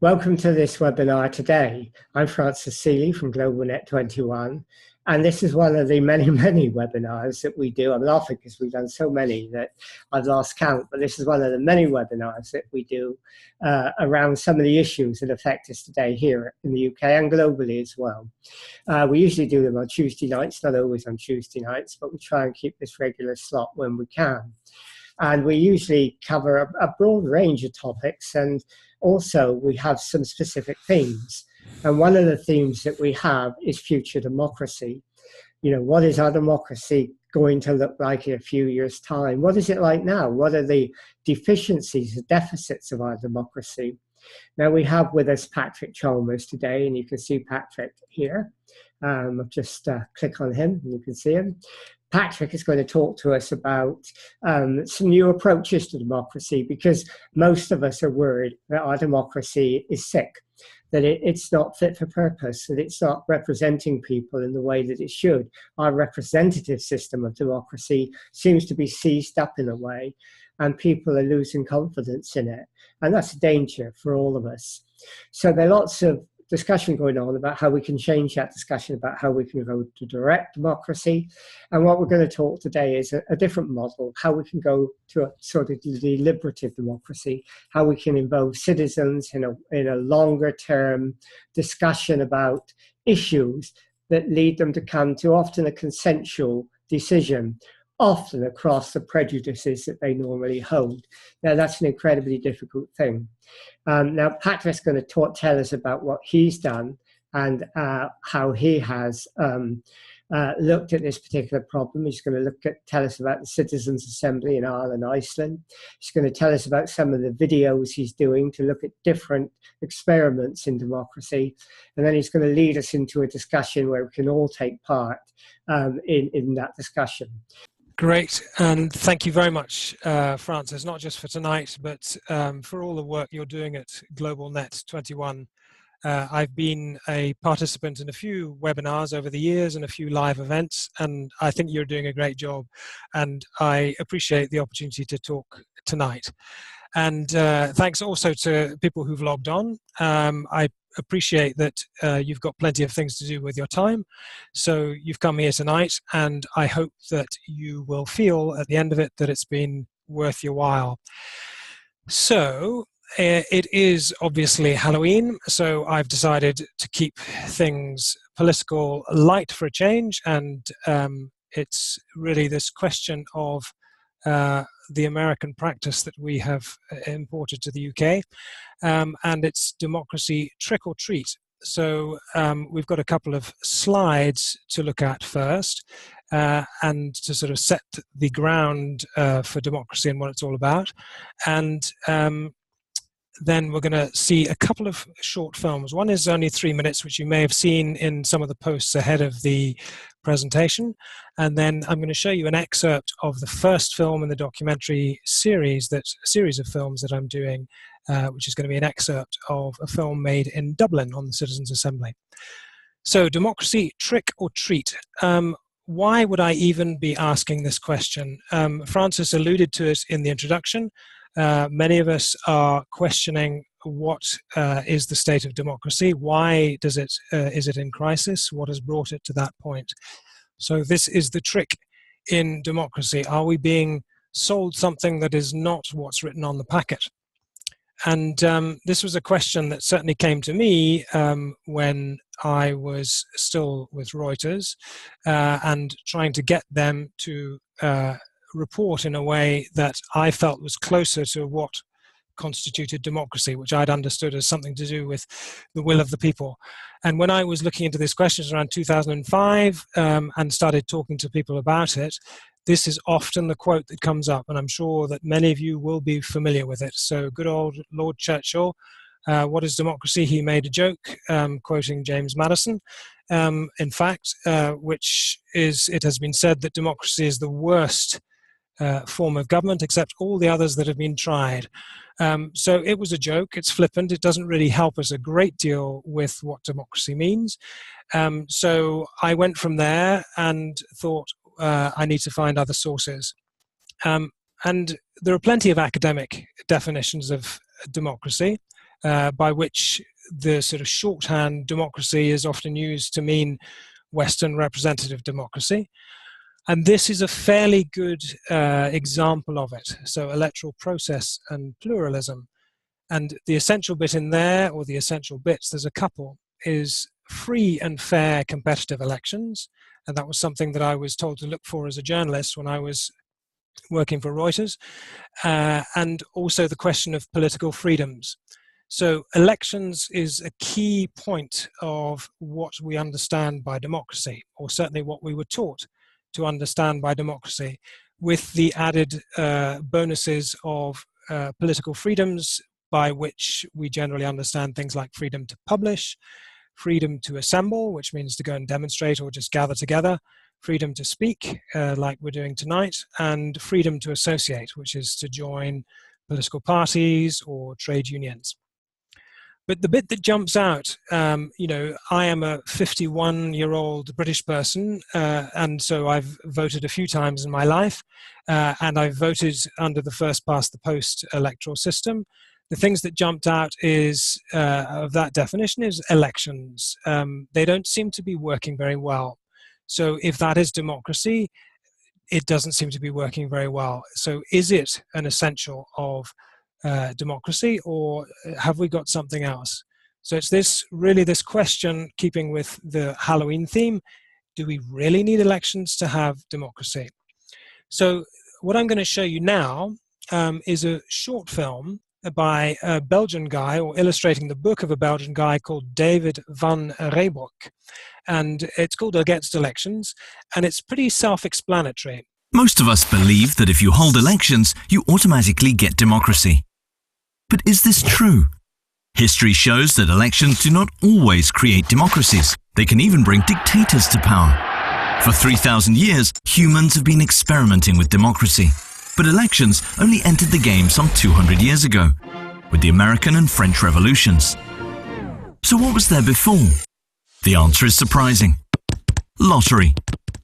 Welcome to this webinar today. I'm Francis Seeley from GlobalNet 21, and this is one of the many webinars that we do. I'm laughing because we've done so many that I've lost count, but this is one of the many webinars that we do around some of the issues that affect us today here in the UK and globally as well. We usually do them on Tuesday nights, not always on Tuesday nights, but we try and keep this regular slot when we can. And we usually cover a broad range of topics, and also we have some specific themes. And one of the themes that we have is future democracy. You know, what is our democracy going to look like in a few years' time? What is it like now? What are the deficiencies, the deficits of our democracy? Now we have with us Patrick Chalmers today, and you can see Patrick here. I'll just click on him and you can see him. Patrick is going to talk to us about some new approaches to democracy, because most of us are worried that our democracy is sick, that it's not fit for purpose, that it's not representing people in the way that it should. Our representative system of democracy seems to be seized up in a way, and people are losing confidence in it. And that's a danger for all of us. So there are lots of discussion going on about how we can change that discussion, about how we can go to direct democracy. And what we're going to talk today is a different model, how we can go to a sort of deliberative democracy, how we can involve citizens in a longer term discussion about issues that lead them to come to often a consensual decision, often across the prejudices that they normally hold. Now, that's an incredibly difficult thing. Now, Patrick's going to tell us about what he's done and how he has looked at this particular problem. He's going to tell us about the Citizens' Assembly in Ireland and Iceland. He's going to tell us about some of the videos he's doing to look at different experiments in democracy. And then he's going to lead us into a discussion where we can all take part in that discussion. Great, and thank you very much, Francis, not just for tonight, but for all the work you're doing at GlobalNet 21. I've been a participant in a few webinars over the years and a few live events, and I think you're doing a great job, and I appreciate the opportunity to talk tonight. And thanks also to people who've logged on. I appreciate that you've got plenty of things to do with your time, so you've come here tonight, and I hope that you will feel at the end of it that it's been worth your while. So it is obviously Halloween, so I've decided to keep things political light for a change, and it's really this question of the American practice that we have imported to the UK, and it's democracy trick or treat. So we've got a couple of slides to look at first, and to sort of set the ground for democracy and what it's all about. And then we're going to see a couple of short films. One is only 3 minutes, which you may have seen in some of the posts ahead of the presentation. And then I'm going to show you an excerpt of the first film in the documentary series, a series of films that I'm doing, which is going to be an excerpt of a film made in Dublin on the Citizens' Assembly. So, democracy, trick or treat? Why would I even be asking this question? Francis alluded to it in the introduction. Many of us are questioning what is the state of democracy? Why is it in crisis? What has brought it to that point? So this is the trick in democracy. Are we being sold something that is not what's written on the packet? And this was a question that certainly came to me when I was still with Reuters and trying to get them to report in a way that I felt was closer to what constituted democracy, which I'd understood as something to do with the will of the people. And when I was looking into these questions around 2005 and started talking to people about it, this is often the quote that comes up, and I'm sure that many of you will be familiar with it. So good old Lord Churchill, what is democracy? He made a joke, quoting James Madison. In fact, it has been said that democracy is the worst form of government, except all the others that have been tried. So it was a joke, it's flippant, it doesn't really help us a great deal with what democracy means. So I went from there and thought I need to find other sources. And there are plenty of academic definitions of democracy. by which the sort of shorthand democracy is often used to mean Western representative democracy. And this is a fairly good example of it. So electoral process and pluralism. And the essential bit in there, or the essential bits, there's a couple, is free and fair competitive elections. And that was something that I was told to look for as a journalist when I was working for Reuters. And also the question of political freedoms. So elections is a key point of what we understand by democracy, or certainly what we were taught to understand by democracy, with the added bonuses of political freedoms, by which we generally understand things like freedom to publish, freedom to assemble, which means to go and demonstrate or just gather together, freedom to speak, like we're doing tonight, and freedom to associate, which is to join political parties or trade unions. But the bit that jumps out, I am a 51-year-old British person, and so I've voted a few times in my life, and I've voted under the first past the post electoral system. The things that jumped out is of that definition is elections. They don't seem to be working very well. So if that is democracy, it doesn't seem to be working very well. So is it an essential of democracy, or have we got something else? So it's this question, keeping with the Halloween theme, do we really need elections to have democracy? So what I'm going to show you now is a short film by a Belgian guy, or illustrating the book of a Belgian guy called David van Reybrouck. And it's called Against Elections, and it's pretty self-explanatory. Most of us believe that if you hold elections, you automatically get democracy. But is this true? History shows that elections do not always create democracies. They can even bring dictators to power. For 3,000 years, humans have been experimenting with democracy. But elections only entered the game some 200 years ago, with the American and French revolutions. So what was there before? The answer is surprising. Lottery,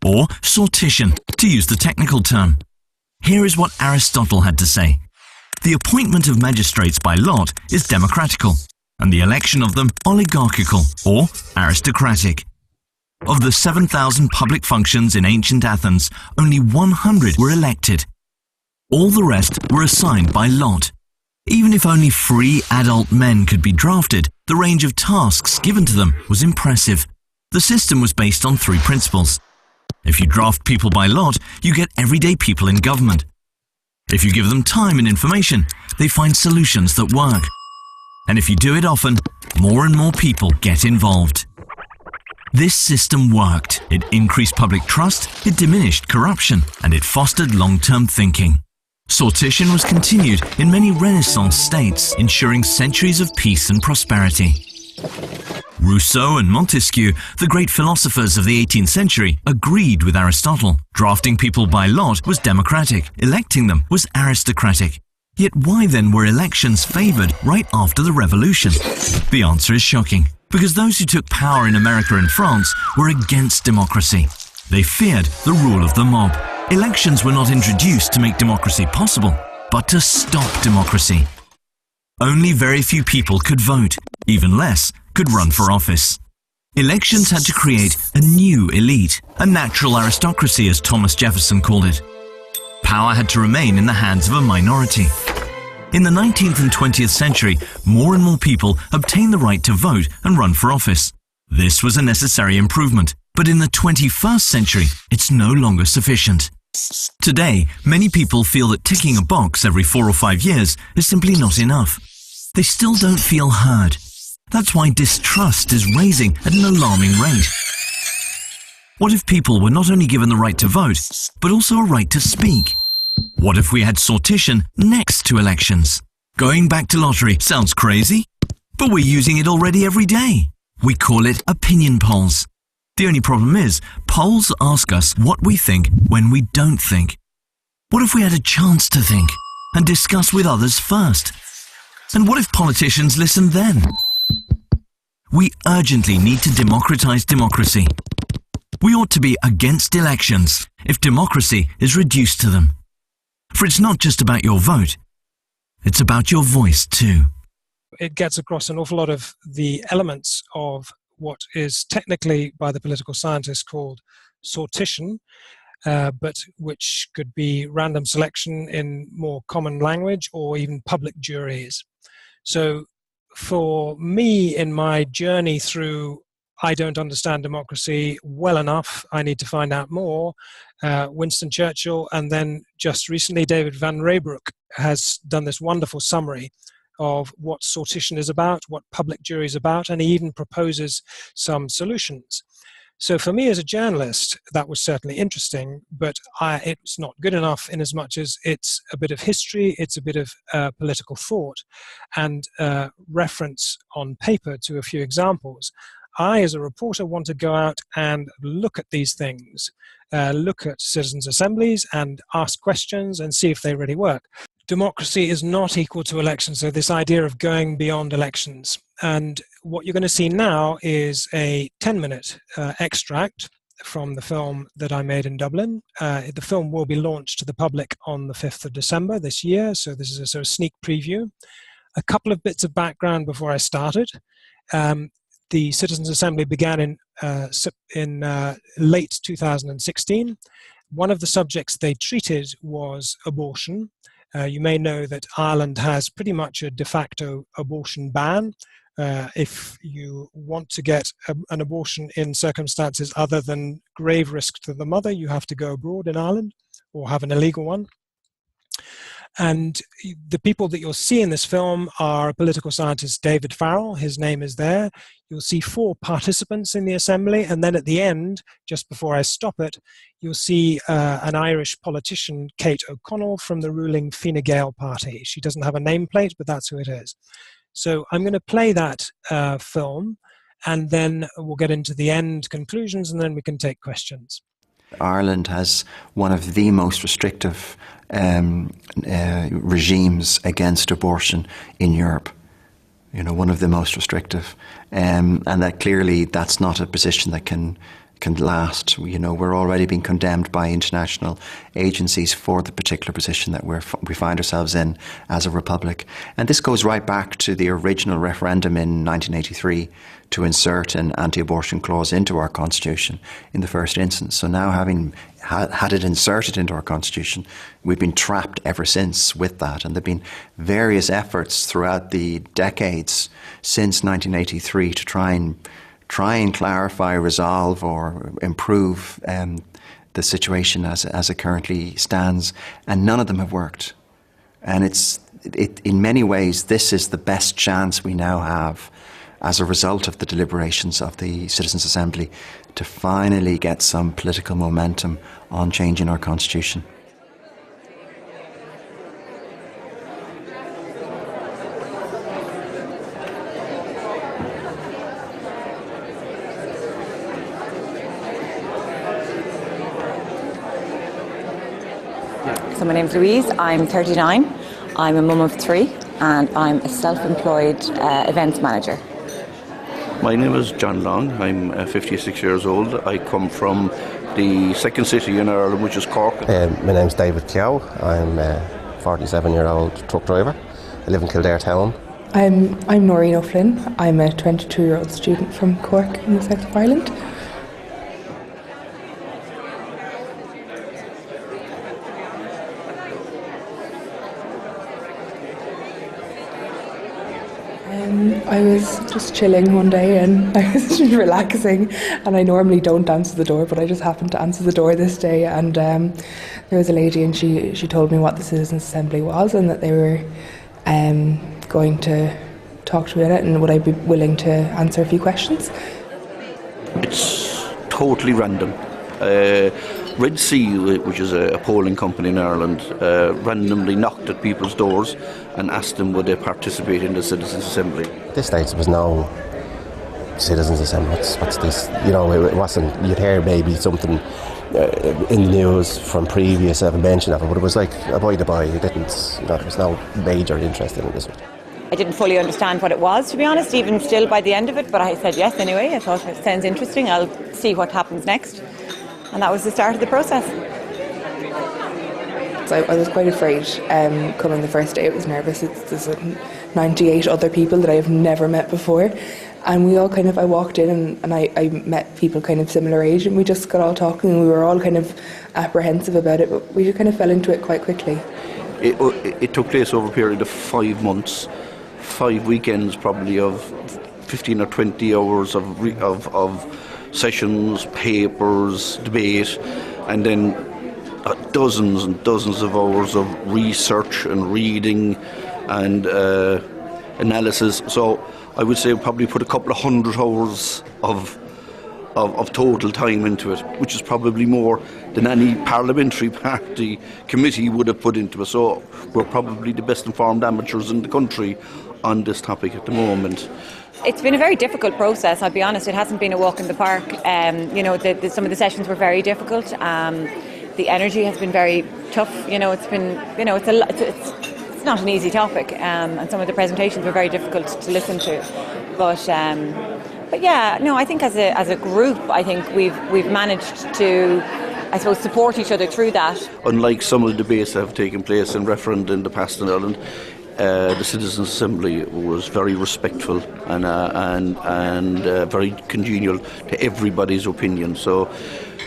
or sortition, to use the technical term. Here is what Aristotle had to say. The appointment of magistrates by lot is democratical, and the election of them oligarchical, or aristocratic. Of the 7,000 public functions in ancient Athens, only 100 were elected. All the rest were assigned by lot. Even if only free adult men could be drafted, the range of tasks given to them was impressive. The system was based on 3 principles. If you draft people by lot, you get everyday people in government. If you give them time and information, they find solutions that work. And if you do it often, more and more people get involved. This system worked. It increased public trust, it diminished corruption, and it fostered long-term thinking. Sortition was continued in many Renaissance states, ensuring centuries of peace and prosperity. Rousseau and Montesquieu, the great philosophers of the 18th century, agreed with Aristotle. Drafting people by lot was democratic, electing them was aristocratic. Yet why then were elections favoured right after the revolution? The answer is shocking, because those who took power in America and France were against democracy. They feared the rule of the mob. Elections were not introduced to make democracy possible, but to stop democracy. Only very few people could vote, even less could run for office. Elections had to create a new elite, a natural aristocracy as Thomas Jefferson called it. Power had to remain in the hands of a minority. In the 19th and 20th century, more and more people obtained the right to vote and run for office. This was a necessary improvement, but in the 21st century, it's no longer sufficient. Today, many people feel that ticking a box every 4 or 5 years is simply not enough. They still don't feel heard. That's why distrust is rising at an alarming rate. What if people were not only given the right to vote, but also a right to speak? What if we had sortition next to elections? Going back to lottery sounds crazy, but we're using it already every day. We call it opinion polls. The only problem is, polls ask us what we think when we don't think. What if we had a chance to think and discuss with others first? And what if politicians listened then? We urgently need to democratize democracy. We ought to be against elections if democracy is reduced to them. For it's not just about your vote, it's about your voice too. it gets across an awful lot of the elements of what is technically by the political scientists called sortition, but which could be random selection in more common language, or even public juries. So for me, in my journey through I don't understand democracy well enough, I need to find out more, Winston Churchill, and then just recently David Van Raybroek has done this wonderful summary of what sortition is about, what public jury is about, and he even proposes some solutions. So for me as a journalist, that was certainly interesting, but it's not good enough in as much as it's a bit of history, it's a bit of political thought, and reference on paper to a few examples. I, as a reporter, want to go out and look at these things, look at citizens' assemblies and ask questions and see if they really work. Democracy is not equal to elections, so this idea of going beyond elections. And what you're going to see now is a 10-minute extract from the film that I made in Dublin. The film will be launched to the public on the 5th of December this year, so this is a sort of sneak preview. A couple of bits of background before I started. The Citizens' Assembly began in late 2016. One of the subjects they treated was abortion. You may know that Ireland has pretty much a de facto abortion ban. If you want to get an abortion in circumstances other than grave risk to the mother, you have to go abroad in Ireland or have an illegal one. And the people that you'll see in this film are political scientist David Farrell. His name is there. You'll see 4 participants in the assembly. And then at the end, just before I stop it, you'll see an Irish politician, Kate O'Connell, from the ruling Fine Gael party. She doesn't have a nameplate, but that's who it is. So I'm going to play that film, and then we'll get into the end conclusions, and then we can take questions. Ireland has one of the most restrictive regimes against abortion in Europe. You know, one of the most restrictive, and that clearly that's not a position that can last. You know, we're already being condemned by international agencies for the particular position that we find ourselves in as a republic. And this goes right back to the original referendum in 1983 to insert an anti-abortion clause into our constitution in the first instance. So now, having had it inserted into our constitution, we've been trapped ever since with that. And there have been various efforts throughout the decades since 1983 to try and clarify, resolve, or improve the situation as it currently stands, and none of them have worked. And in many ways, this is the best chance we now have as a result of the deliberations of the Citizens' Assembly to finally get some political momentum on changing our constitution. So my name's Louise, I'm 39, I'm a mum of 3, and I'm a self-employed events manager. My name is John Long, I'm 56 years old. I come from the second city in Ireland, which is Cork. My name's David Keogh, I'm a 47-year-old truck driver. I live in Kildare town. I'm Noreen O'Flynn, I'm a 22-year-old student from Cork in the south of Ireland. I was just chilling one day and I was just relaxing, and I normally don't answer the door, but I just happened to answer the door this day, and there was a lady, and she told me what the Citizens' Assembly was and that they were going to talk to me about it, and would I be willing to answer a few questions. It's totally random. Red Sea, which is a polling company in Ireland, randomly knocked at people's doors and asked them would they participate in the Citizens' Assembly. At this stage there was no Citizens' Assembly. What's this? You know, it wasn't, you'd hear maybe something in the news from previous mention of it, but it was like a by-the-by. It didn't, you know, there was no major interest in this one. I didn't fully understand what it was, to be honest, even still by the end of it, but I said yes anyway. I thought it sounds interesting, I'll see what happens next. And that was the start of the process. nerves. I was quite afraid coming the first day. I was nervous. There's 98 other people that I've never met before. And we all I walked in and I met people kind of similar age, and we just got all talking, and we were all kind of apprehensive about it, but we kind of fell into it quite quickly. It took place over a period of 5 months, 5 weekends probably of 15 or 20 hours of sessions, papers, debate, and then dozens and dozens of hours of research and reading and analysis. So I would say probably put a couple of 100 hours of total time into it, which is probably more than any parliamentary party committee would have put into it. So we're probably the best informed amateurs in the country on this topic at the moment. It's been a very difficult process, I'll be honest. It hasn't been a walk in the park. Some of the sessions were very difficult. The energy has been very tough. It's been, it's not an easy topic, and some of the presentations were very difficult to listen to. But yeah, no, I think as a group, I think we've managed to, I suppose, support each other through that. Unlike some of the debates that have taken place in referendum in the past in Ireland, the Citizens' Assembly was very respectful and very congenial to everybody's opinion. So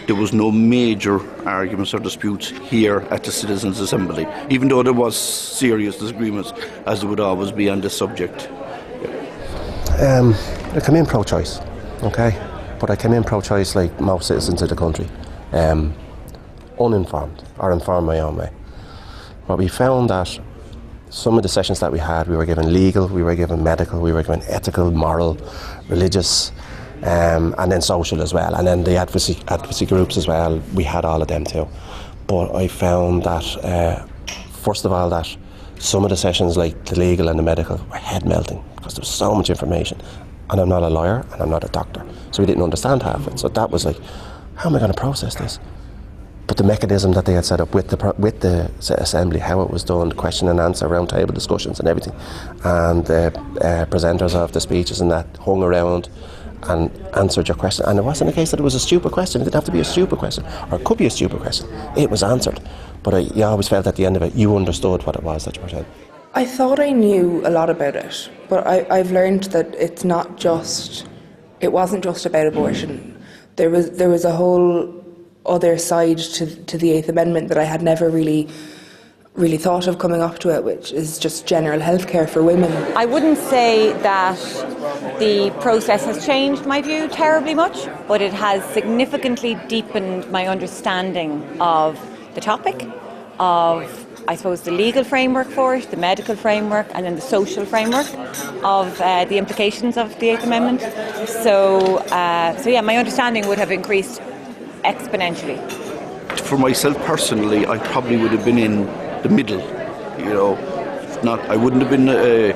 there was no major arguments or disputes here at the Citizens' Assembly, even though there was serious disagreements, as there would always be on this subject. I came in pro-choice, okay? But I came in pro-choice like most citizens of the country, uninformed, or informed my own way. But we found that some of the sessions that we had, we were given legal, we were given medical, we were given ethical, moral, religious, and then social as well. And then the advocacy groups as well, we had all of them too. But I found that, first of all, that some of the sessions, like the legal and the medical, were head melting because there was so much information. And I'm not a lawyer and I'm not a doctor, so we didn't understand half of it. So that was like, how am I going to process this? But the mechanism that they had set up with the assembly, how it was done, question and answer, round table discussions and everything, and the presenters of the speeches and that hung around and answered your question. And it wasn't a case that it was a stupid question. It didn't have to be a stupid question, or it could be a stupid question. It was answered. But you always felt at the end of it, you understood what it was that you were saying. I thought I knew a lot about it, but I've learned that it wasn't just about abortion. There was a whole other side to the Eighth Amendment that I had never really thought of coming up to it, which is just general healthcare for women. I wouldn't say that the process has changed my view terribly much, but it has significantly deepened my understanding of the topic, of, I suppose, the legal framework for it, the medical framework, and then the social framework of the implications of the Eighth Amendment. So yeah, my understanding would have increased exponentially. For myself personally, I probably would have been in the middle. I wouldn't have been a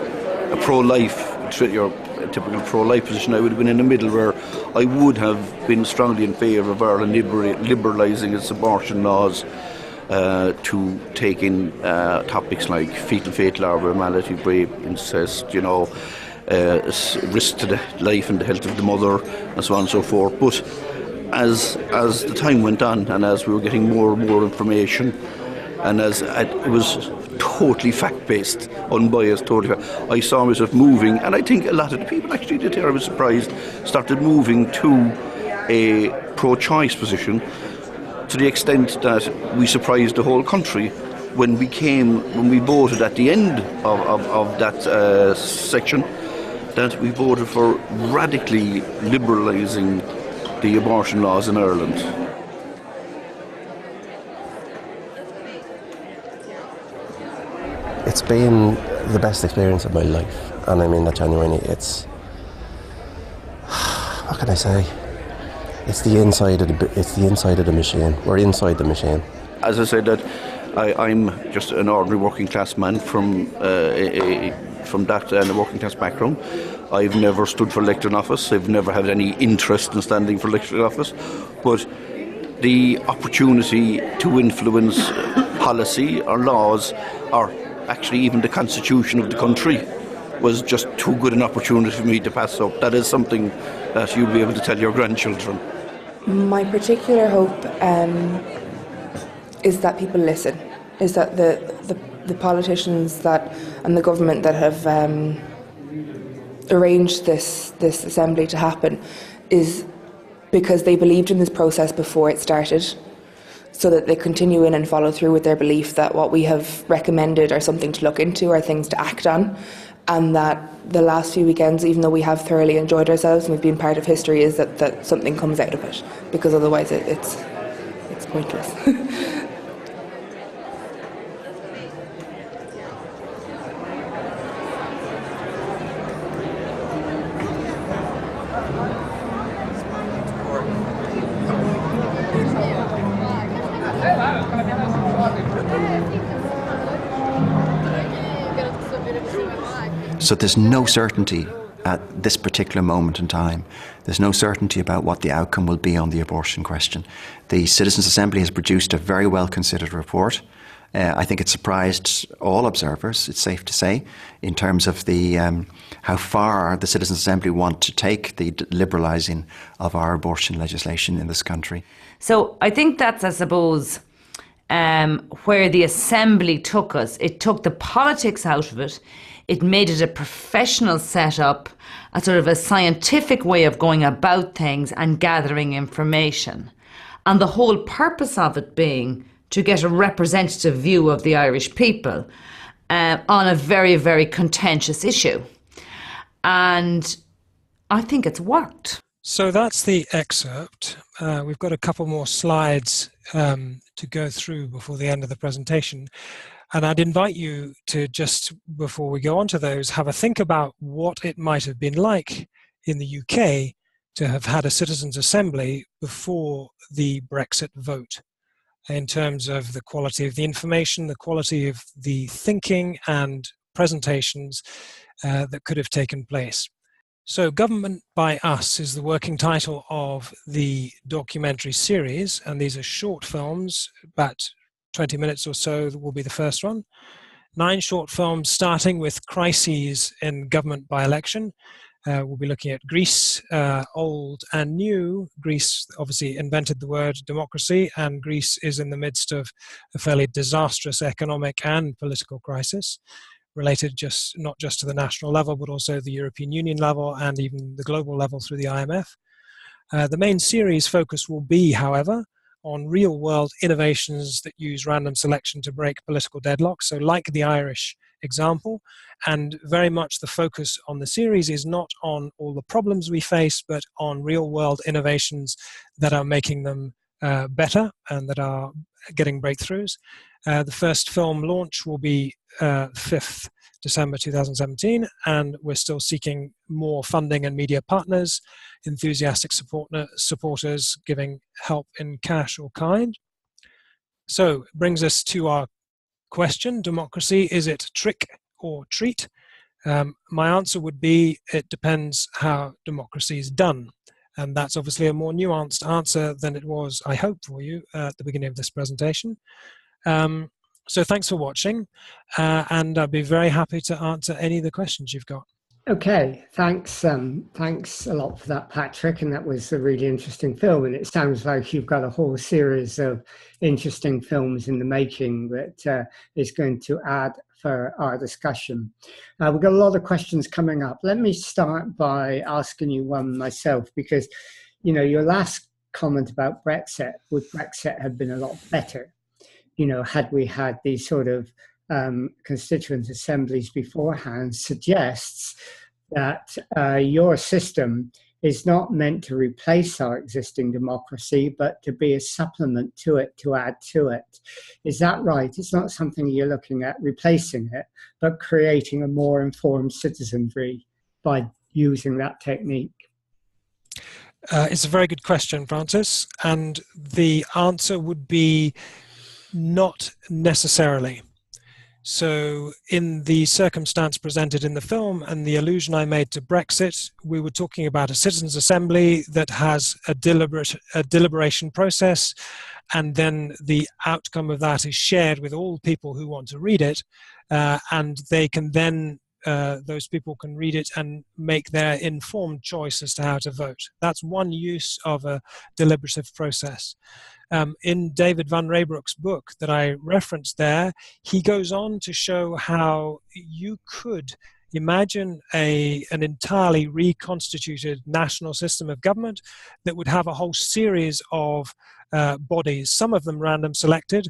pro-life, your typical pro-life position. I would have been in the middle, where I would have been strongly in favour of Ireland liberalising its abortion laws, to take in topics like fatal abnormality, rape, incest, risk to the life and the health of the mother, and so on and so forth. But as the time went on, and as we were getting more and more information, and as it was totally fact-based, unbiased, totally I saw myself moving, and I think a lot of the people actually did here, I was surprised, started moving to a pro-choice position, to the extent that we surprised the whole country when we voted at the end of that section, that we voted for radically liberalising the abortion laws in Ireland. It's been the best experience of my life, and I mean that genuinely. It's, what can I say? It's the inside of the machine. We're inside the machine. As I said, that I'm just an ordinary working class man from that and a working class background. I've never stood for elected office. I've never had any interest in standing for elected office. But the opportunity to influence policy or laws, or actually even the constitution of the country, was just too good an opportunity for me to pass up. That is something that you'll be able to tell your grandchildren. My particular hope is that people listen. is that the politicians and the government that have arranged this assembly to happen is because they believed in this process before it started, so that they continue in and follow through with their belief that what we have recommended are something to look into, are things to act on, and that the last few weekends, even though we have thoroughly enjoyed ourselves and we've been part of history, is that something comes out of it, because otherwise it's pointless. So there's no certainty at this particular moment in time. There's no certainty about what the outcome will be on the abortion question. The Citizens' Assembly has produced a very well-considered report. I think it surprised all observers, it's safe to say, in terms of the how far the Citizens' Assembly want to take the liberalising of our abortion legislation in this country. So I think that's, I suppose, where the Assembly took us. It took the politics out of it. It made it a professional setup, a sort of a scientific way of going about things and gathering information. And the whole purpose of it being to get a representative view of the Irish people on a very, very contentious issue. And I think it's worked. So that's the excerpt. We've got a couple more slides to go through before the end of the presentation. And I'd invite you to, just before we go on to those, have a think about what it might have been like in the UK to have had a citizens' assembly before the Brexit vote, in terms of the quality of the information, the quality of the thinking and presentations that could have taken place. So Government by Us is the working title of the documentary series, and these are short films, about 20 minutes or so will be the first one. 9 short films starting with crises in government by election. We'll be looking at Greece, old and new. Greece obviously invented the word democracy, and Greece is in the midst of a fairly disastrous economic and political crisis, related not just to the national level, but also the European Union level and even the global level through the IMF. The main series focus will be, however, on real-world innovations that use random selection to break political deadlock. So like the Irish example, and very much the focus on the series is not on all the problems we face, but on real-world innovations that are making them better and that are getting breakthroughs. The first film launch will be 5th December 2017, and we're still seeking more funding and media partners, enthusiastic supporters giving help in cash or kind. So it brings us to our question: democracy, is it trick or treat? My answer would be, it depends how democracy is done. And that's obviously a more nuanced answer than it was, I hope, for you at the beginning of this presentation. So thanks for watching, and I'd be very happy to answer any of the questions you've got. Okay, thanks a lot for that, Patrick, and that was a really interesting film, and it sounds like you've got a whole series of interesting films in the making that is going to add for our discussion. We've got a lot of questions coming up. Let me start by asking you one myself, because, you know, your last comment about Brexit, would Brexit have been a lot better, you know, had we had these sort of constituent assemblies beforehand, suggests that your system is not meant to replace our existing democracy, but to be a supplement to it, to add to it. Is that right? It's not something you're looking at replacing it, but creating a more informed citizenry by using that technique. It's a very good question, Francis, and the answer would be not necessarily. So in the circumstance presented in the film and the allusion I made to Brexit, we were talking about a citizens' assembly that has a deliberation process, and then the outcome of that is shared with all people who want to read it, and they can then those people can read it and make their informed choice as to how to vote. That's one use of a deliberative process. In David Van Raybroek's book that I referenced there, he goes on to show how you could imagine an entirely reconstituted national system of government that would have a whole series of bodies, some of them random selected,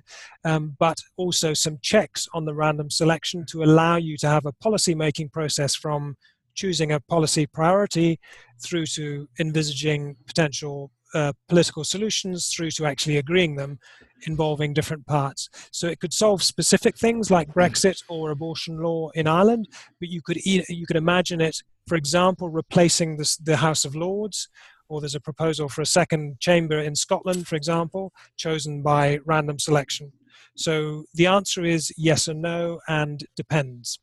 but also some checks on the random selection to allow you to have a policy making process from choosing a policy priority through to envisaging potential political solutions through to actually agreeing them, involving different parts. So it could solve specific things like Brexit or abortion law in Ireland, but you could imagine it, for example, replacing the House of Lords, or there's a proposal for a second chamber in Scotland, for example, chosen by random selection. So the answer is yes or no, and depends.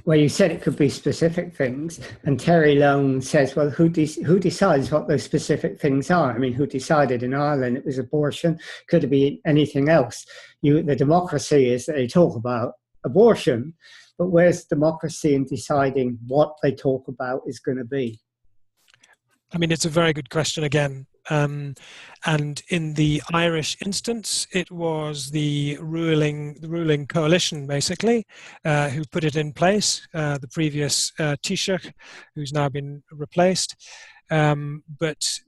Well, you said it could be specific things, and Terry Lone says, well, who decides what those specific things are? I mean, who decided in Ireland it was abortion? Could it be anything else? The democracy is that they talk about abortion, but where's democracy in deciding what they talk about is going to be? I mean, it's a very good question again. And in the Irish instance, it was the ruling coalition, basically, who put it in place, the previous Taoiseach, who's now been replaced. But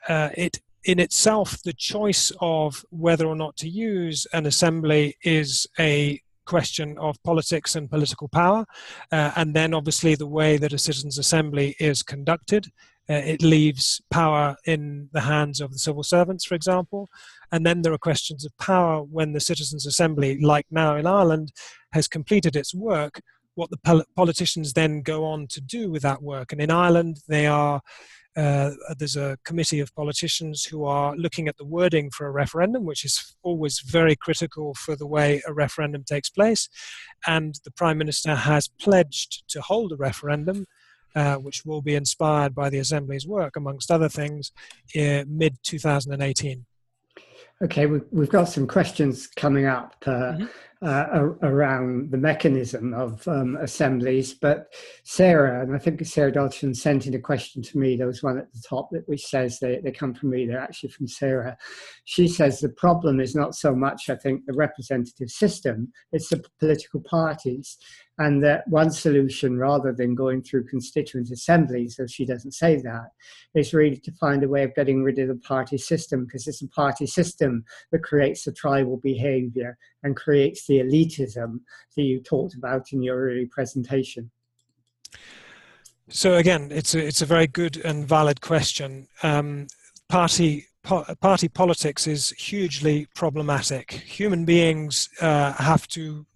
it in itself, the choice of whether or not to use an assembly is a question of politics and political power. And then, obviously, the way that a citizens' assembly is conducted. It leaves power in the hands of the civil servants, for example. And then there are questions of power when the Citizens' Assembly, like now in Ireland, has completed its work, what the politicians then go on to do with that work. And in Ireland, there's a committee of politicians who are looking at the wording for a referendum, which is always very critical for the way a referendum takes place. And the Prime Minister has pledged to hold a referendum, which will be inspired by the Assembly's work, amongst other things, mid-2018. Okay, we've got some questions coming up around the mechanism of assemblies, but Sarah, and I think Sarah Dodson sent in a question to me, there was one at the top which says they come from me, they're actually from Sarah. She says the problem is not so much, I think, the representative system, it's the political parties. And that one solution, rather than going through constituent assemblies, so she doesn't say that, is really to find a way of getting rid of the party system, because it's a party system that creates the tribal behaviour and creates the elitism that you talked about in your early presentation. So again, it's a very good and valid question. Party politics is hugely problematic. Human beings have to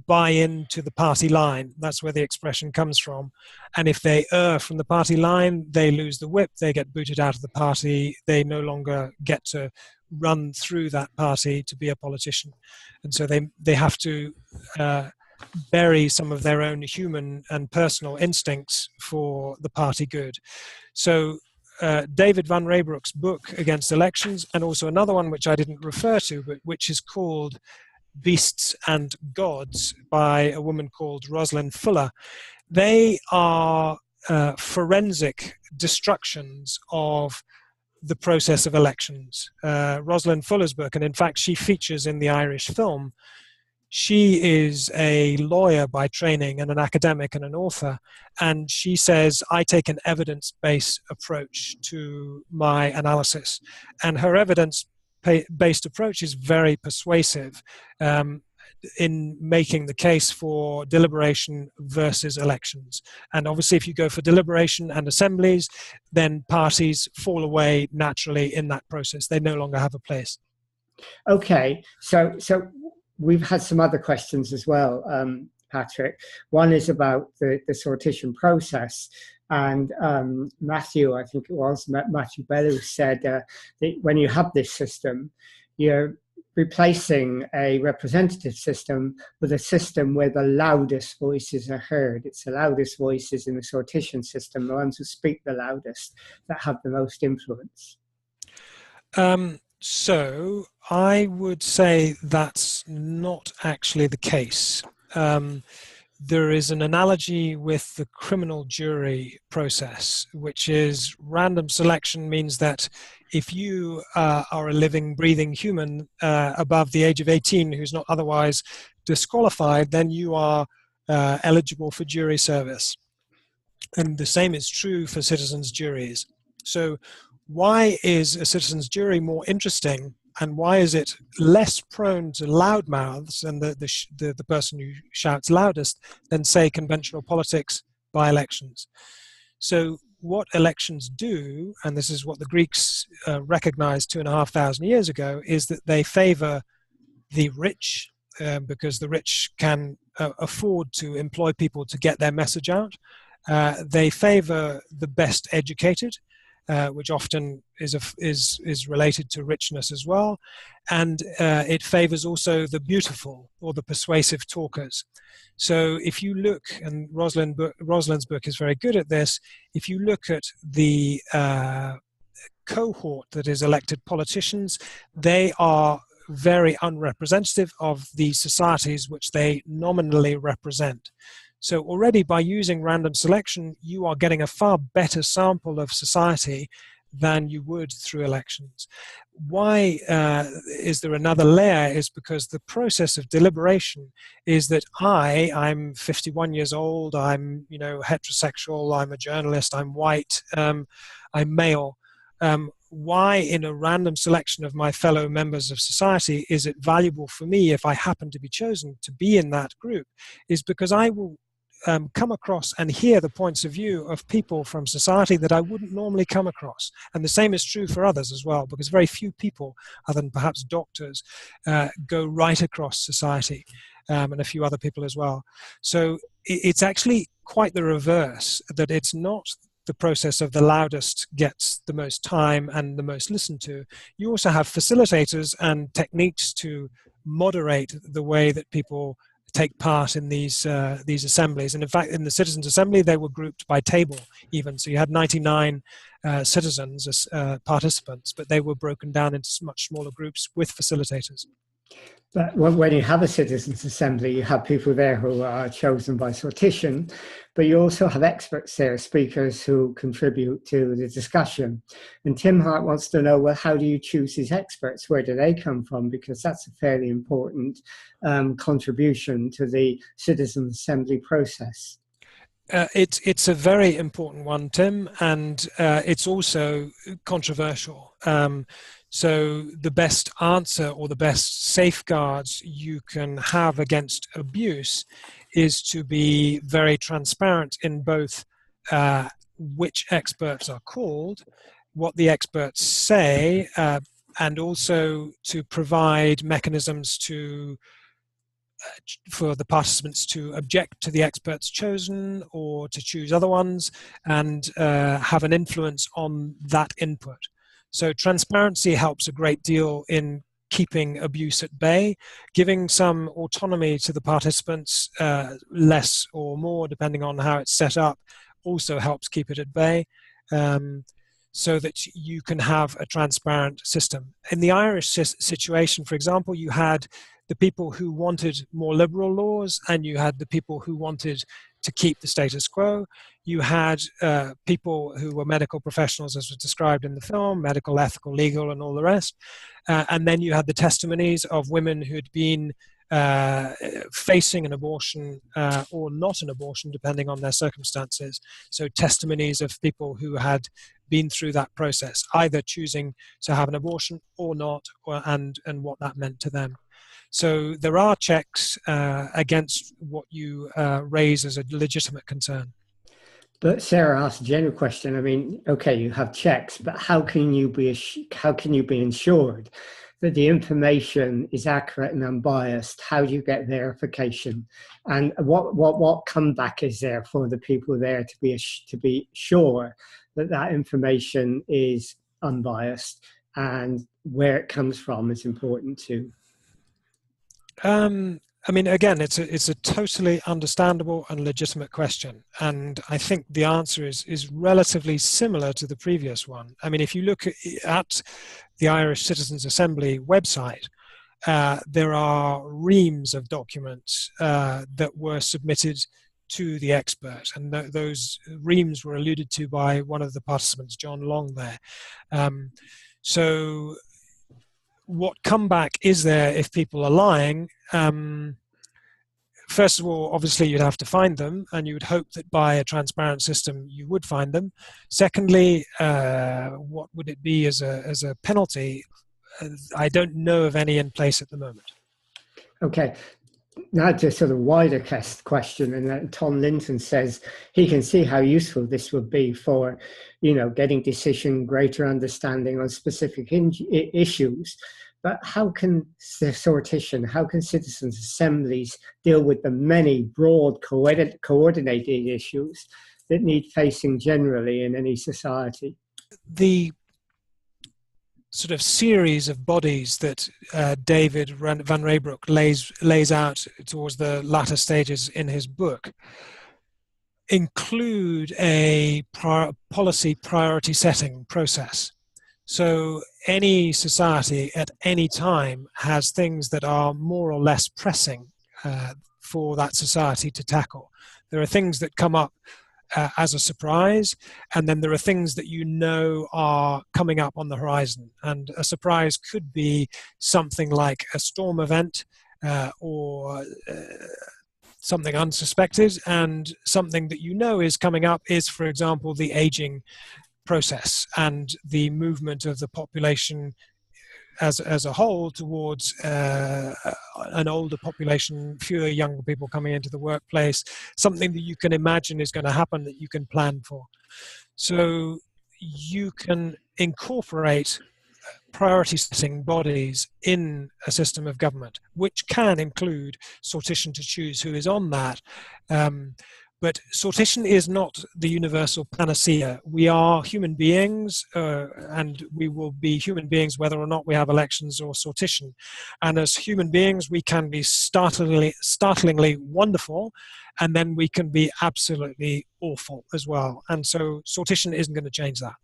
buy into the party line. That's where the expression comes from. And if they err from the party line, they lose the whip, they get booted out of the party, they no longer get to run through that party to be a politician. And so they have to bury some of their own human and personal instincts for the party good. So David Van Raybroek's book Against Elections, and also another one which I didn't refer to, but which is called Beasts and Gods by a woman called Rosalind Fuller. They are forensic destructions of the process of elections. Rosalind Fuller's book, and in fact she features in the Irish film, she is a lawyer by training and an academic and an author, and she says, I take an evidence-based approach to my analysis. And her evidence-based approach is very persuasive in making the case for deliberation versus elections. And obviously, if you go for deliberation and assemblies, then parties fall away naturally in that process. They no longer have a place. Okay, so we've had some other questions as well, Patrick. One is about the sortition process. And Matthew, I think it was, Matthew Bellew said that when you have this system, you're replacing a representative system with a system where the loudest voices are heard. It's the loudest voices in the sortition system, the ones who speak the loudest, that have the most influence. So I would say that's not actually the case. there is an analogy with the criminal jury process, which is random selection means that if you are a living, breathing human above the age of 18 who's not otherwise disqualified, then you are eligible for jury service. And the same is true for citizens' juries. So why is a citizens' jury more interesting, and why is it less prone to loud mouths and the person who shouts loudest than, say, conventional politics by elections? So what elections do, and this is what the Greeks recognized 2,500 years ago, is that they favor the rich, because the rich can afford to employ people to get their message out. They favor the best educated, which often is related to richness as well, and it favors also the beautiful or the persuasive talkers. So if you look, and Rosalind's book is very good at this, if you look at the cohort that is elected politicians, they are very unrepresentative of the societies which they nominally represent. So already by using random selection, you are getting a far better sample of society than you would through elections. Why is there another layer? Is because the process of deliberation is that I'm 51 years old, I'm heterosexual, I'm a journalist, I'm white, I'm male. Why in a random selection of my fellow members of society is it valuable for me if I happen to be chosen to be in that group, is because I will come across and hear the points of view of people from society that I wouldn't normally come across. And the same is true for others as well, because very few people, other than perhaps doctors, go right across society, and a few other people as well. So it's actually quite the reverse, that it's not the process of the loudest gets the most time and the most listened to. You also have facilitators and techniques to moderate the way that people take part in these assemblies. And in fact, in the Citizens' Assembly, they were grouped by table even. So you had 99 citizens as participants, but they were broken down into much smaller groups with facilitators. But when you have a citizens' assembly, you have people there who are chosen by sortition, but you also have experts there, speakers who contribute to the discussion. And Tim Hart wants to know, well, how do you choose these experts? Where do they come from? Because that's a fairly important contribution to the citizens' assembly process. It's a very important one, Tim, and it's also controversial. So the best answer or the best safeguards you can have against abuse is to be very transparent in both which experts are called, what the experts say, and also to provide mechanisms for the participants to object to the experts chosen or to choose other ones, and have an influence on that input. So transparency helps a great deal in keeping abuse at bay. Giving some autonomy to the participants, less or more depending on how it's set up, also helps keep it at bay, so that you can have a transparent system. In the Irish situation, for example, you had the people who wanted more liberal laws, and you had the people who wanted to keep the status quo. You had people who were medical professionals, as was described in the film, medical, ethical, legal, and all the rest. And then you had the testimonies of women who had been facing an abortion or not an abortion, depending on their circumstances. So testimonies of people who had been through that process, either choosing to have an abortion or not, and what that meant to them. So there are checks against what you raise as a legitimate concern. But Sarah asked a general question. I mean, okay, you have checks, but how can you be ensured that the information is accurate and unbiased? How do you get verification? And what comeback is there for the people there to be sure that that information is unbiased, and where it comes from is important too? I mean, again, it's a totally understandable and legitimate question, and I think the answer is relatively similar to the previous one. I mean, if you look at the Irish Citizens' Assembly website, there are reams of documents that were submitted to the expert, and those reams were alluded to by one of the participants, John Long, there. So what comeback is there if people are lying? First of all, obviously you'd have to find them, and you would hope that by a transparent system you would find them. Secondly, what would it be as a penalty? I don't know of any in place at the moment. Okay. Now to sort of wider question, and Tom Linton says he can see how useful this would be for, getting greater understanding on specific issues. But how can sortition, how can citizens' assemblies deal with the many broad coordinated issues that need facing generally in any society? The sort of series of bodies that David van Raybroek lays out towards the latter stages in his book include a policy priority setting process. So any society at any time has things that are more or less pressing for that society to tackle. There are things that come up as a surprise, and then there are things that are coming up on the horizon. And a surprise could be something like a storm event or something unsuspected, and something that is coming up is, for example, the aging process and the movement of the population as a whole towards an older population, fewer younger people coming into the workplace, something that you can imagine is going to happen that you can plan for. So you can incorporate priority setting bodies in a system of government, which can include sortition to choose who is on that. But sortition is not the universal panacea. We are human beings, and we will be human beings whether or not we have elections or sortition. And as human beings, we can be startlingly wonderful, and then we can be absolutely awful as well. And so sortition isn't going to change that.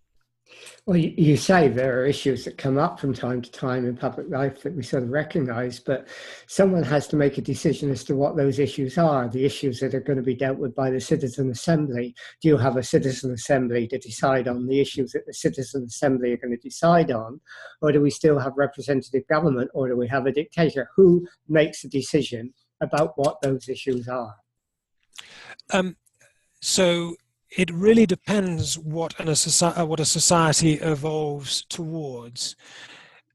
Well, you say there are issues that come up from time to time in public life that we sort of recognise, but someone has to make a decision as to what those issues are, the issues that are going to be dealt with by the Citizen Assembly. Do you have a Citizen Assembly to decide on the issues that the Citizen Assembly are going to decide on, or do we still have representative government, or do we have a dictator? Who makes a decision about what those issues are? So it really depends what a society evolves towards.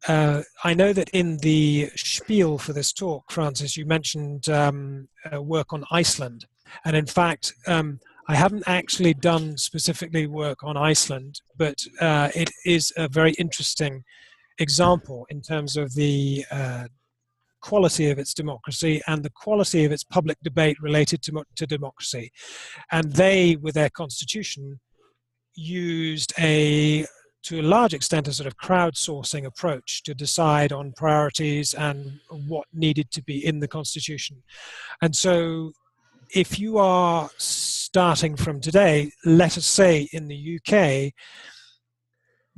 I know that in the spiel for this talk, Francis, you mentioned work on Iceland. And in fact, I haven't actually done specifically work on Iceland, but it is a very interesting example in terms of the quality of its democracy and the quality of its public debate related to democracy. And they, with their constitution, used to a large extent, a sort of crowdsourcing approach to decide on priorities and what needed to be in the constitution. And so if you are starting from today, let us say in the UK,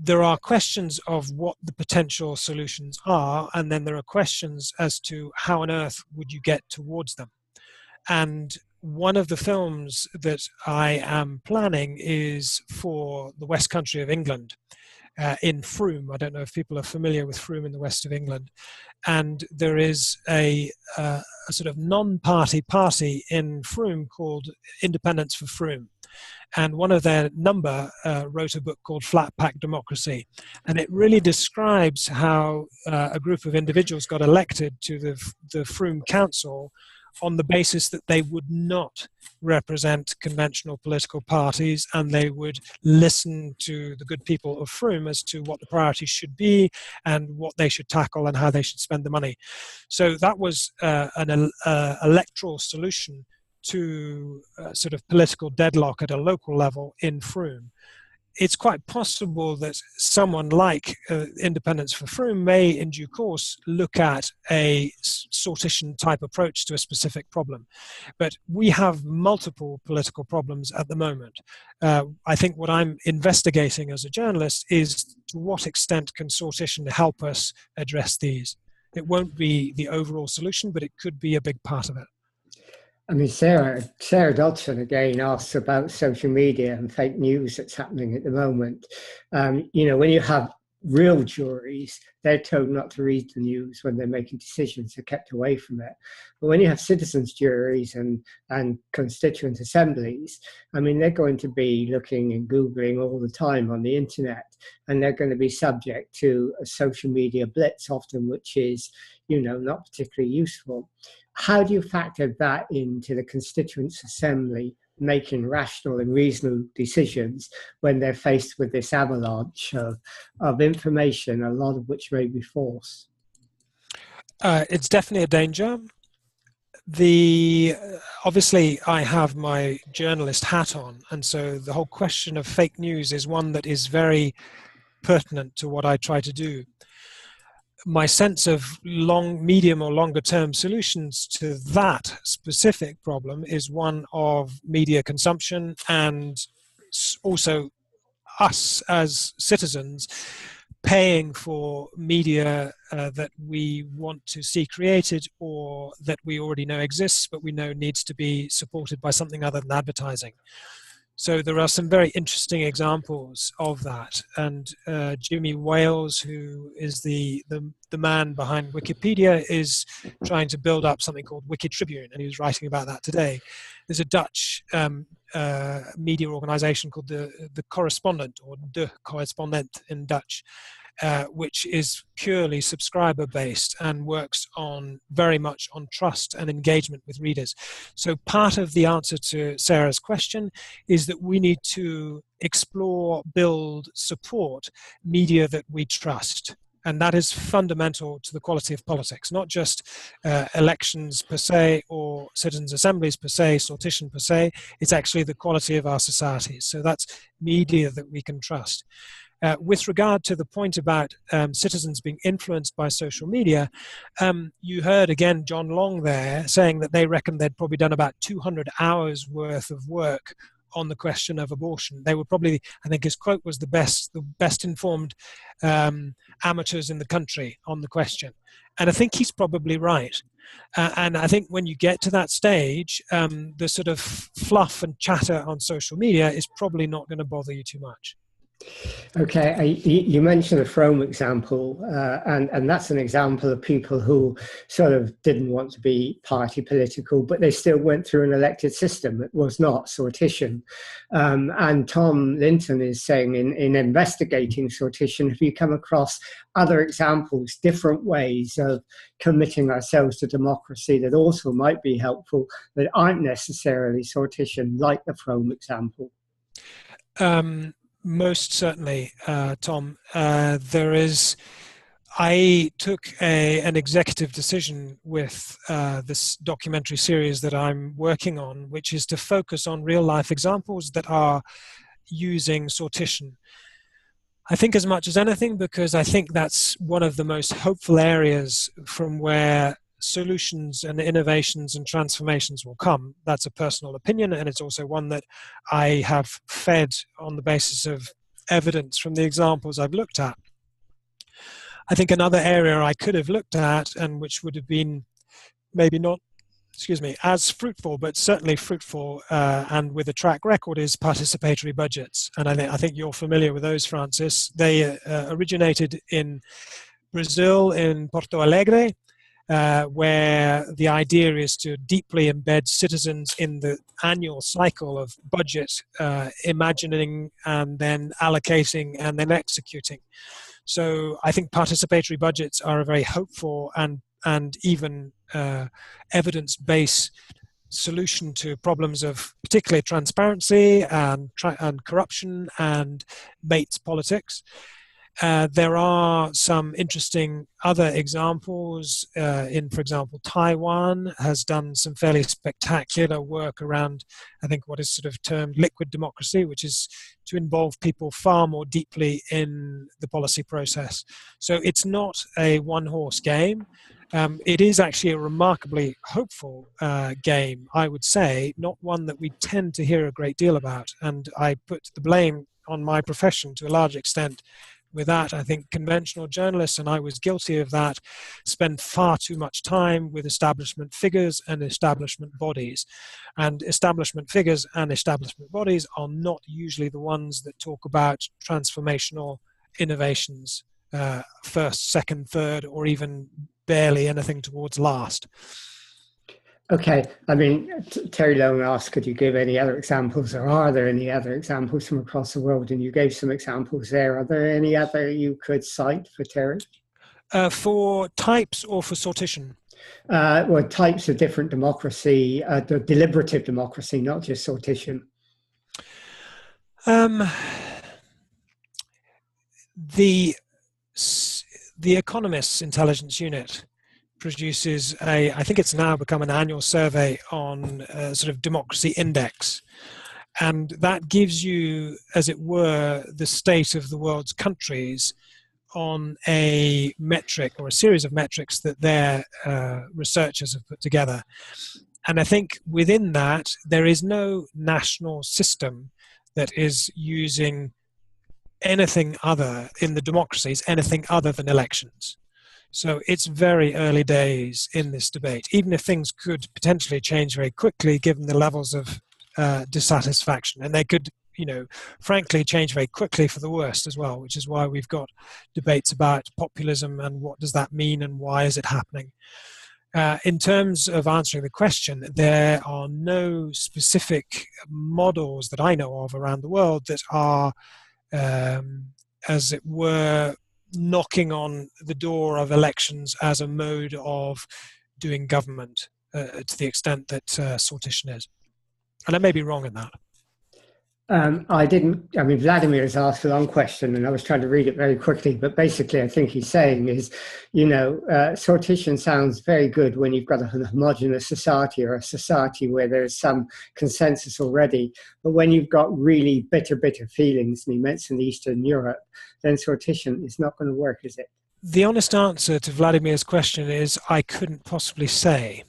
there are questions of what the potential solutions are, and then there are questions as to how on earth would you get towards them. And one of the films that I am planning is for the West Country of England, in Frome. I don't know if people are familiar with Frome in the west of England. And there is a sort of non-party party in Frome called Independence for Frome. And one of their number wrote a book called Flat Pack Democracy. And it really describes how a group of individuals got elected to the Frome Council on the basis that they would not represent conventional political parties, and they would listen to the good people of Frome as to what the priorities should be and what they should tackle and how they should spend the money. So that was an electoral solution to sort of political deadlock at a local level in Frome. It's quite possible that someone like Independence for Frome may, in due course, look at a sortition type approach to a specific problem. But we have multiple political problems at the moment. I think what I'm investigating as a journalist is to what extent can sortition help us address these. It won't be the overall solution, but it could be a big part of it. I mean, Sarah Dodson again asks about social media and fake news that's happening at the moment. When you have real juries, they're told not to read the news when they're making decisions. They're kept away from it. But when you have citizens' juries and constituent assemblies, I mean, they're going to be looking and Googling all the time on the internet, and they're going to be subject to a social media blitz often, which is, not particularly useful. How do you factor that into the constituents' assembly making rational and reasonable decisions when they're faced with this avalanche of information, a lot of which may be false? It's definitely a danger. Obviously, I have my journalist hat on, and so the whole question of fake news is one that is very pertinent to what I try to do. My sense of medium or longer term solutions to that specific problem is one of media consumption, and also us as citizens paying for media that we want to see created or that we already know exists, but we know needs to be supported by something other than advertising. So there are some very interesting examples of that. And Jimmy Wales, who is the man behind Wikipedia, is trying to build up something called Wiki Tribune, and he was writing about that today. There's a Dutch media organization called the Correspondent, or De Correspondent in Dutch, which is purely subscriber-based and works very much on trust and engagement with readers. So part of the answer to Sarah's question is that we need to explore, build, support media that we trust. And that is fundamental to the quality of politics, not just elections per se or citizens' assemblies per se, sortition per se. It's actually the quality of our societies. So that's media that we can trust. With regard to the point about citizens being influenced by social media, you heard again John Long there saying that they reckon they'd probably done about 200 hours worth of work on the question of abortion. They were probably, I think his quote was, the best informed amateurs in the country on the question. And I think he's probably right. And I think when you get to that stage, the sort of fluff and chatter on social media is probably not going to bother you too much. Okay, you mentioned the Frome example, and that's an example of people who sort of didn't want to be party political, but they still went through an elected system. It was not sortition. And Tom Linton is saying in investigating sortition, have you come across other examples, different ways of committing ourselves to democracy that also might be helpful, that aren't necessarily sortition, like the Frome example? Most certainly, Tom. I took an executive decision with this documentary series that I'm working on, which is to focus on real-life examples that are using sortition. I think as much as anything, because I think that's one of the most hopeful areas from where solutions and innovations and transformations will come. That's a personal opinion, and it's also one that I have fed on the basis of evidence from the examples I've looked at. I think another area I could have looked at, and which would have been maybe not, as fruitful, but certainly fruitful and with a track record, is participatory budgets. And I think you're familiar with those, Francis. They originated in Brazil, in Porto Alegre, where the idea is to deeply embed citizens in the annual cycle of budget, imagining and then allocating and then executing. So I think participatory budgets are a very hopeful and even evidence-based solution to problems of particularly transparency and corruption and mates politics. There are some interesting other examples. For example, Taiwan has done some fairly spectacular work around, I think, what is sort of termed liquid democracy, which is to involve people far more deeply in the policy process. So it's not a one-horse game. It is actually a remarkably hopeful game, I would say, not one that we tend to hear a great deal about. And I put the blame on my profession to a large extent with that. I think conventional journalists, and I was guilty of that, spend far too much time with establishment figures and establishment bodies. And establishment figures and establishment bodies are not usually the ones that talk about transformational innovations, first, second, third, or even barely anything towards last. Okay, I mean, Terry Lowen asked, could you give any other examples, or are there any other examples from across the world? And you gave some examples there. Are there any other you could cite for Terry? For types or for sortition? Well, types of different democracy, the deliberative democracy, not just sortition. The Economist's intelligence unit produces I think it's now become an annual survey on sort of democracy index. And that gives you, as it were, the state of the world's countries on a metric or a series of metrics that their researchers have put together. And I think within that, there is no national system that is using anything other in the democracies, anything other than elections. So it's very early days in this debate, even if things could potentially change very quickly given the levels of dissatisfaction. And they could, frankly change very quickly for the worst as well, which is why we've got debates about populism and what does that mean and why is it happening. In terms of answering the question, there are no specific models that I know of around the world that are, as it were, knocking on the door of elections as a mode of doing government to the extent that sortition is. And I may be wrong in that. Vladimir has asked a long question and I was trying to read it very quickly, but basically I think he's saying is, sortition sounds very good when you've got a homogenous society or a society where there's some consensus already, but when you've got really bitter feelings, and he mentioned Eastern Europe, then sortition is not going to work, is it? The honest answer to Vladimir's question is I couldn't possibly say.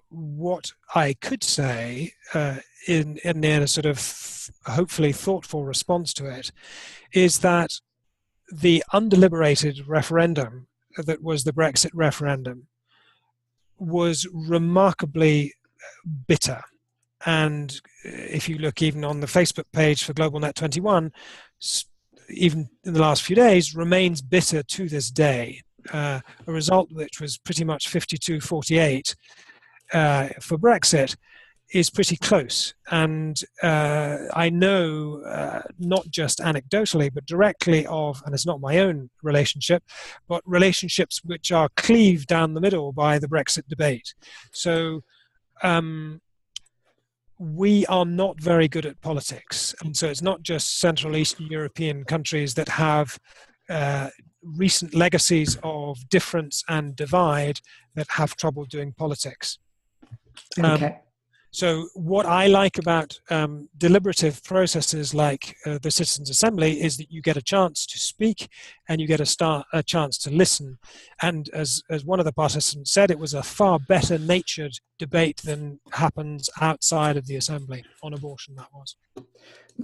What I could say in a sort of hopefully thoughtful response to it is that the undeliberated referendum that was the Brexit referendum was remarkably bitter. And if you look even on the Facebook page for Global Net 21, even in the last few days, remains bitter to this day. A result which was pretty much 52-48 for Brexit is pretty close. And I know, not just anecdotally, but directly of, and it's not my own relationship, but relationships which are cleaved down the middle by the Brexit debate. So we are not very good at politics. And so it's not just Central Eastern European countries that have recent legacies of difference and divide that have trouble doing politics. Okay. So what I like about deliberative processes like the Citizens' Assembly is that you get a chance to speak and you get a chance to listen. And as one of the participants said, it was a far better natured debate than happens outside of the Assembly on abortion, that was.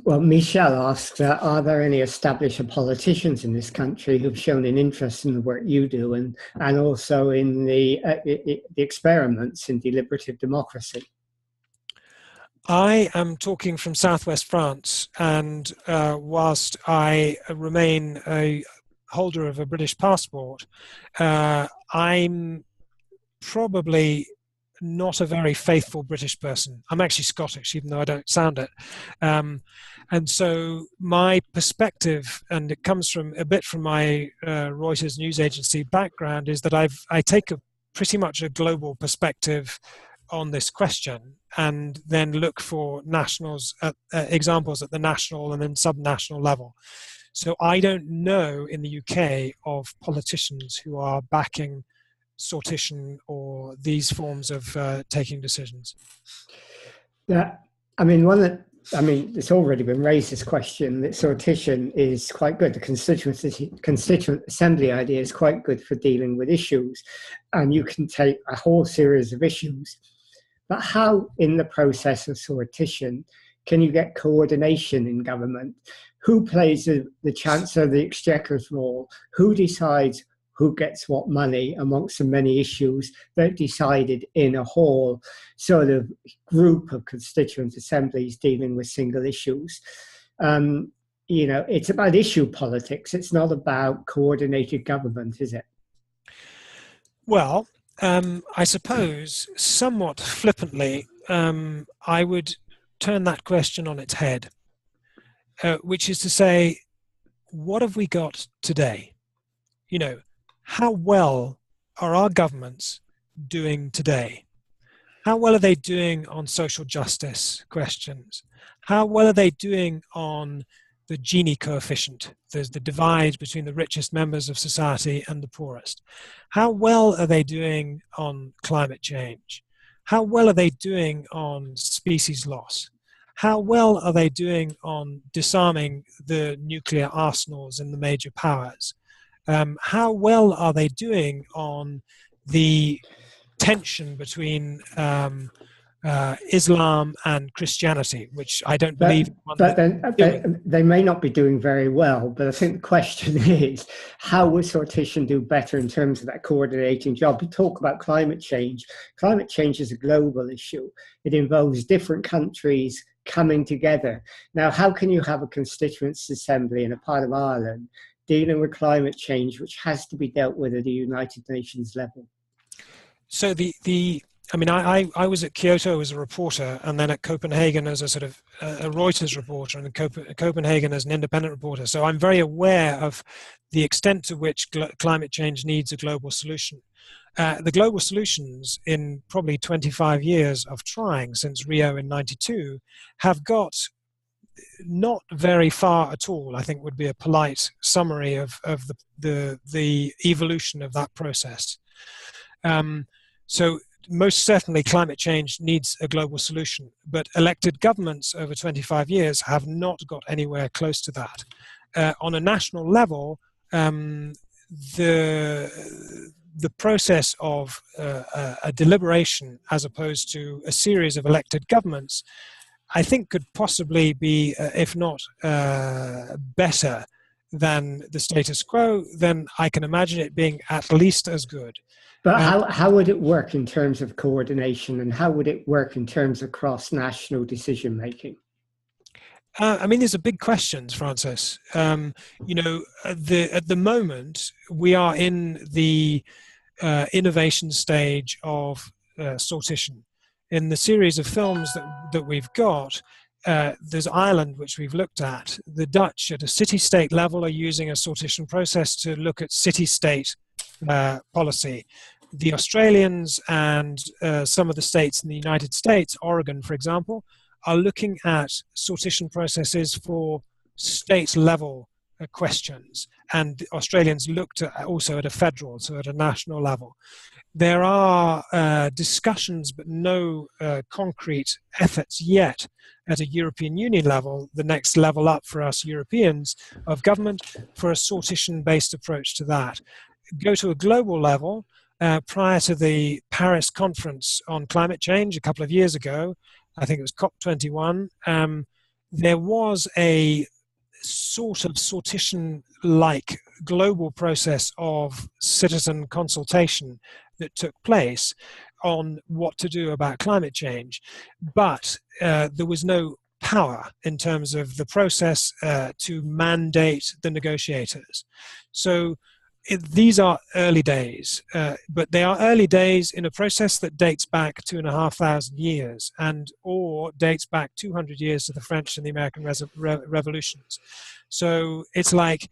Well, Michelle asked, are there any established politicians in this country who've shown an interest in the work you do and also in the experiments in deliberative democracy? I am talking from southwest France, and whilst I remain a holder of a British passport, I'm probably not a very faithful British person. I'm actually Scottish, even though I don't sound it. And so my perspective, and it comes from a bit from my Reuters news agency background, is that I take pretty much a global perspective on this question and then look for examples at the national and then subnational level. So I don't know in the UK of politicians who are backing sortition or these forms of taking decisions. Yeah, it's already been raised, this question, that sortition is quite good. The constituent assembly idea is quite good for dealing with issues, and you can take a whole series of issues. But how, in the process of sortition, can you get coordination in government? who plays the Chancellor of the Exchequer's role, who decides who gets what money amongst the many issues that decided in a whole sort of group of constituent assemblies dealing with single issues. It's about issue politics. It's not about coordinated government, is it? Well, I suppose somewhat flippantly, I would turn that question on its head, which is to say, what have we got today? How well are our governments doing today? How well are they doing on social justice questions? How well are they doing on the Gini coefficient? There's the divide between the richest members of society and the poorest. How well are they doing on climate change? How well are they doing on species loss? How well are they doing on disarming the nuclear arsenals in the major powers? How well are they doing on the tension between Islam and Christianity, which I don't believe. But they may not be doing very well. But I think the question is, how will sortition do better in terms of that coordinating job? We talk about climate change. Climate change is a global issue. It involves different countries coming together. Now, how can you have a constituents assembly in a part of Ireland dealing with climate change, which has to be dealt with at the United Nations level? So I was at Kyoto as a reporter, and then at Copenhagen as a sort of a Reuters reporter, and in Copenhagen as an independent reporter. So I'm very aware of the extent to which climate change needs a global solution. The global solutions in probably 25 years of trying since Rio in '92 have got not very far at all, I think would be a polite summary of the evolution of that process. So most certainly climate change needs a global solution, but elected governments over 25 years have not got anywhere close to that. On a national level, the process of a deliberation as opposed to a series of elected governments, I think could possibly be, if not better than the status quo, then I can imagine it being at least as good. But how would it work in terms of coordination, and how would it work in terms of cross-national decision-making? These are big questions, Francis. At the moment, we are in the innovation stage of sortition. In the series of films that we've got, there's Ireland, which we've looked at. The Dutch, at a city-state level, are using a sortition process to look at city-state policy. The Australians and some of the states in the United States, Oregon, for example, are looking at sortition processes for state-level questions. And the Australians looked also at a federal, so at a national level. There are discussions, but no concrete efforts yet at a European Union level, the next level up for us Europeans of government, for a sortition-based approach to that. Go to a global level. Prior to the Paris conference on climate change a couple of years ago, I think it was COP21, there was a sort of sortition-like global process of citizen consultation that took place on what to do about climate change. But there was no power in terms of the process to mandate the negotiators. So these are early days, but they are early days in a process that dates back 2,500 years or dates back 200 years to the French and the American revolutions. So it's like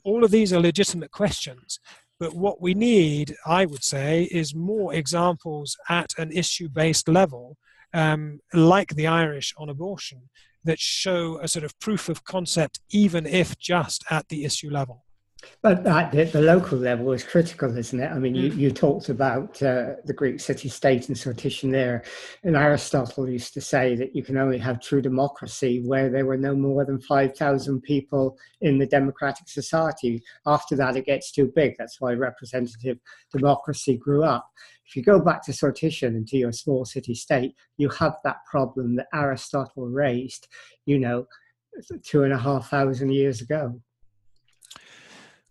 all of these are legitimate questions, but what we need, I would say, is more examples at an issue-based level, like the Irish on abortion, that show a sort of proof of concept, even if just at the issue level. But at the local level is critical, isn't it? I mean, you talked about the Greek city-state and sortition there. And Aristotle used to say that you can only have true democracy where there were no more than 5,000 people in the democratic society. After that, it gets too big. That's why representative democracy grew up. If you go back to sortition and to your small city-state, you have that problem that Aristotle raised, 2,500 years ago.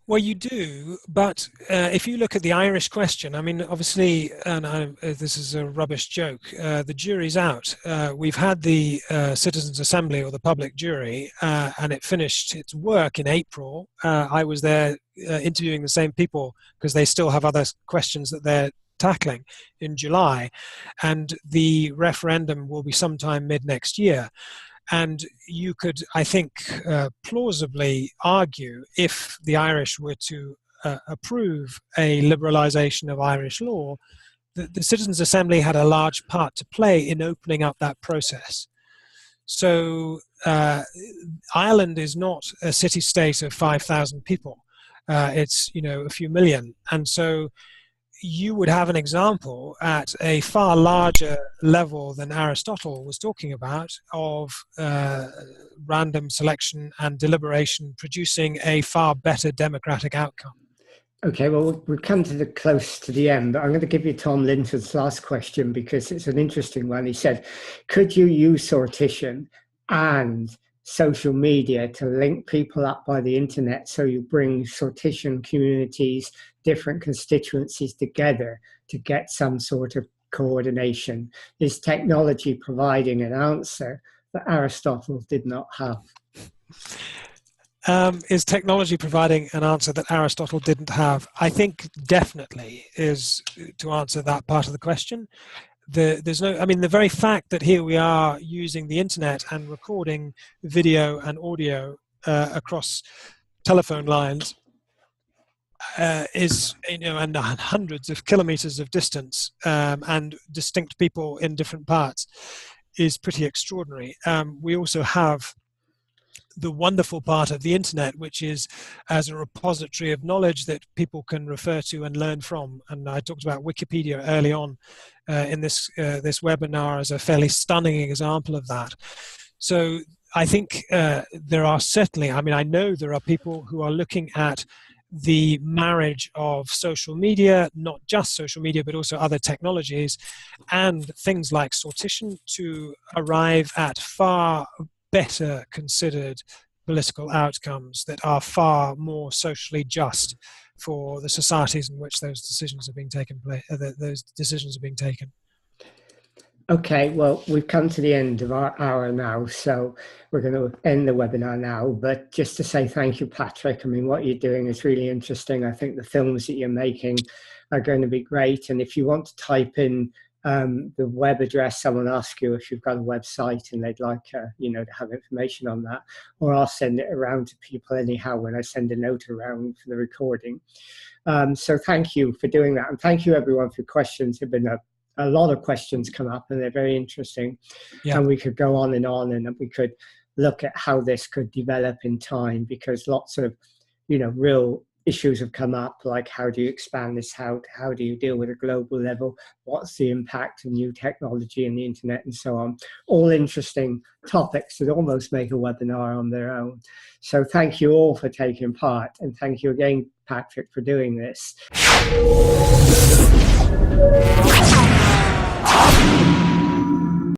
Well, you do, but if you look at the Irish question, I mean, obviously, and this is a rubbish joke, the jury's out. We've had the Citizens' Assembly, or the public jury, and it finished its work in April. I was there interviewing the same people because they still have other questions that they're tackling in July, and the referendum will be sometime mid-next year. And you could, I think, plausibly argue, if the Irish were to approve a liberalisation of Irish law, that the Citizens' Assembly had a large part to play in opening up that process. So Ireland is not a city-state of 5,000 people. It's, a few million. And so you would have an example at a far larger level than Aristotle was talking about of random selection and deliberation producing a far better democratic outcome. Okay, well, we've come close to the end, but I'm going to give you Tom Linton's last question because it's an interesting one. He said, could you use sortition and social media to link people up by the internet so you bring sortition communities, different constituencies together to get some sort of coordination? Is technology providing an answer that Aristotle did not have? Is technology providing an answer that Aristotle didn't have? I think definitely is to answer that part of the question. The very fact that here we are using the internet and recording video and audio across telephone lines is, and hundreds of kilometers of distance and distinct people in different parts is pretty extraordinary. We also have the wonderful part of the internet, which is as a repository of knowledge that people can refer to and learn from. And I talked about Wikipedia early on in this webinar as a fairly stunning example of that. So I think there are certainly, I know there are people who are looking at the marriage of social media, not just social media, but also other technologies and things like sortition to arrive at far better considered political outcomes that are far more socially just for the societies in which those decisions are being taken. Okay, well, we've come to the end of our hour now, so we're going to end the webinar now. But just to say thank you, Patrick. What you're doing is really interesting. I think the films that you're making are going to be great. And if you want to type in the web address, someone asks you if you've got a website and they'd like to have information on that, or I'll send it around to people anyhow when I send a note around for the recording. So thank you for doing that, and thank you everyone for questions. There've been a lot of questions come up and they're very interesting. Yeah. And we could go on and we could look at how this could develop in time, because lots of real issues have come up, like how do you expand this out? How do you deal with a global level? What's the impact of new technology and the internet and so on? All interesting topics that almost make a webinar on their own. So thank you all for taking part, and thank you again, Patrick, for doing this.